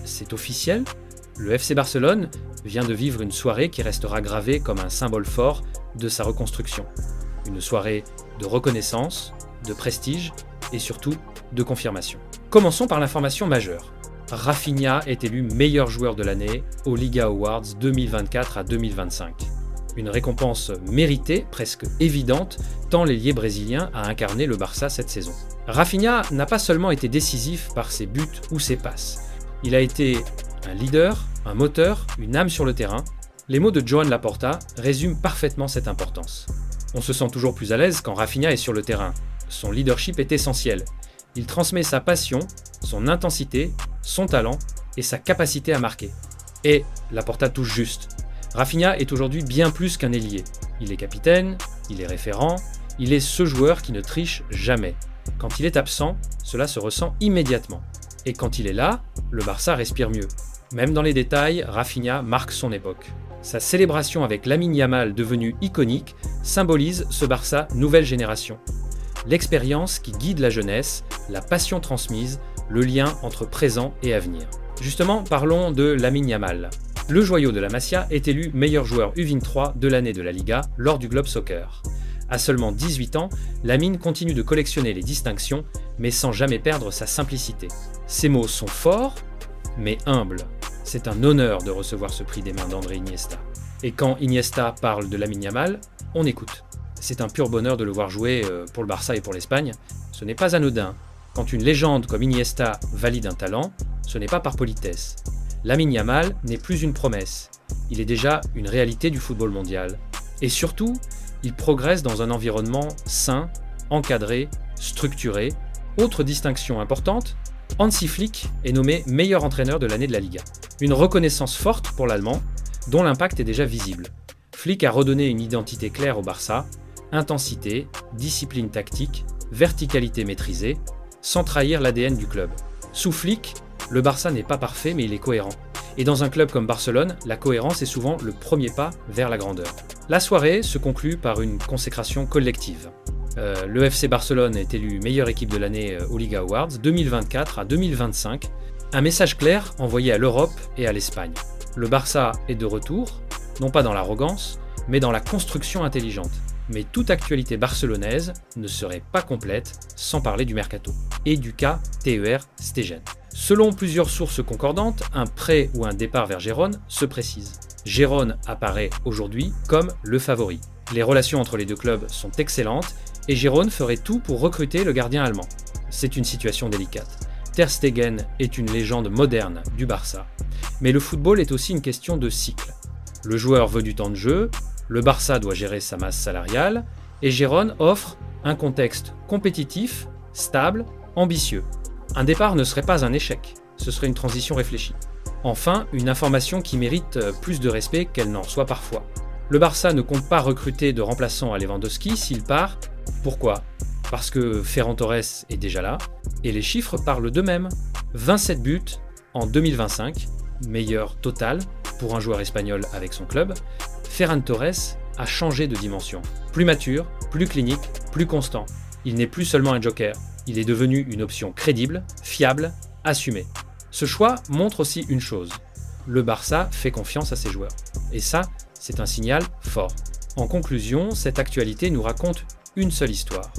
c'est officiel, le FC Barcelone vient de vivre une soirée qui restera gravée comme un symbole fort de sa reconstruction. Une soirée de reconnaissance, de prestige et surtout de confirmation. Commençons par l'information majeure. Rafinha est élu meilleur joueur de l'année aux Liga Awards 2024 à 2025. Une récompense méritée, presque évidente, tant l'ailier brésilien a incarné le Barça cette saison. Rafinha n'a pas seulement été décisif par ses buts ou ses passes. Il a été un leader, un moteur, une âme sur le terrain. Les mots de Joan Laporta résument parfaitement cette importance. On se sent toujours plus à l'aise quand Rafinha est sur le terrain. Son leadership est essentiel. Il transmet sa passion, son intensité, son talent et sa capacité à marquer. Et Laporta touche juste. Rafinha est aujourd'hui bien plus qu'un ailier. Il est capitaine, il est référent, il est ce joueur qui ne triche jamais. Quand il est absent, cela se ressent immédiatement. Et quand il est là, le Barça respire mieux. Même dans les détails, Rafinha marque son époque. Sa célébration avec Lamine Yamal devenu iconique symbolise ce Barça nouvelle génération. L'expérience qui guide la jeunesse, la passion transmise, le lien entre présent et avenir. Justement, parlons de Lamine Yamal. Le joyau de la Masia est élu meilleur joueur U23 de l'année de la Liga lors du Globe Soccer. À seulement 18 ans, Lamine continue de collectionner les distinctions, mais sans jamais perdre sa simplicité. Ses mots sont forts, mais humbles. C'est un honneur de recevoir ce prix des mains d'André Iniesta. Et quand Iniesta parle de Lamine Yamal, on écoute. C'est un pur bonheur de le voir jouer pour le Barça et pour l'Espagne. Ce n'est pas anodin. Quand une légende comme Iniesta valide un talent, ce n'est pas par politesse. Lamine Yamal n'est plus une promesse. Il est déjà une réalité du football mondial. Et surtout, il progresse dans un environnement sain, encadré, structuré. Autre distinction importante, Hansi Flick est nommé meilleur entraîneur de l'année de la Liga. Une reconnaissance forte pour l'Allemand, dont l'impact est déjà visible. Flick a redonné une identité claire au Barça, intensité, discipline tactique, verticalité maîtrisée, sans trahir l'ADN du club. Sous Flick, le Barça n'est pas parfait mais il est cohérent. Et dans un club comme Barcelone, la cohérence est souvent le premier pas vers la grandeur. La soirée se conclut par une consécration collective. Le FC Barcelone est élu meilleure équipe de l'année aux Liga Awards 2024 à 2025. Un message clair envoyé à l'Europe et à l'Espagne. Le Barça est de retour, non pas dans l'arrogance, mais dans la construction intelligente. Mais toute actualité barcelonaise ne serait pas complète sans parler du mercato et du cas TER Stegen. Selon plusieurs sources concordantes, un prêt ou un départ vers Gérone se précise. Gérone apparaît aujourd'hui comme le favori. Les relations entre les deux clubs sont excellentes et Gérone ferait tout pour recruter le gardien allemand. C'est une situation délicate. Ter Stegen est une légende moderne du Barça. Mais le football est aussi une question de cycle. Le joueur veut du temps de jeu, le Barça doit gérer sa masse salariale et Gérone offre un contexte compétitif, stable, ambitieux. Un départ ne serait pas un échec, ce serait une transition réfléchie. Enfin, une information qui mérite plus de respect qu'elle n'en soit parfois. Le Barça ne compte pas recruter de remplaçant à Lewandowski s'il part. Pourquoi ? Parce que Ferran Torres est déjà là, et les chiffres parlent d'eux-mêmes. 27 buts en 2025, meilleur total pour un joueur espagnol avec son club. Ferran Torres a changé de dimension. Plus mature, plus clinique, plus constant. Il n'est plus seulement un joker, il est devenu une option crédible, fiable, assumée. Ce choix montre aussi une chose. Le Barça fait confiance à ses joueurs. Et ça, c'est un signal fort. En conclusion, cette actualité nous raconte une seule histoire.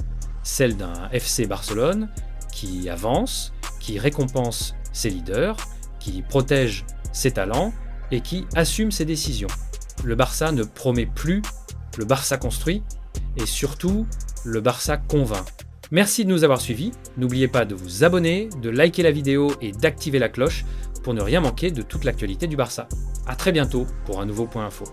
Celle d'un FC Barcelone qui avance, qui récompense ses leaders, qui protège ses talents et qui assume ses décisions. Le Barça ne promet plus, le Barça construit et surtout, le Barça convainc. Merci de nous avoir suivis, n'oubliez pas de vous abonner, de liker la vidéo et d'activer la cloche pour ne rien manquer de toute l'actualité du Barça. A très bientôt pour un nouveau Point Info.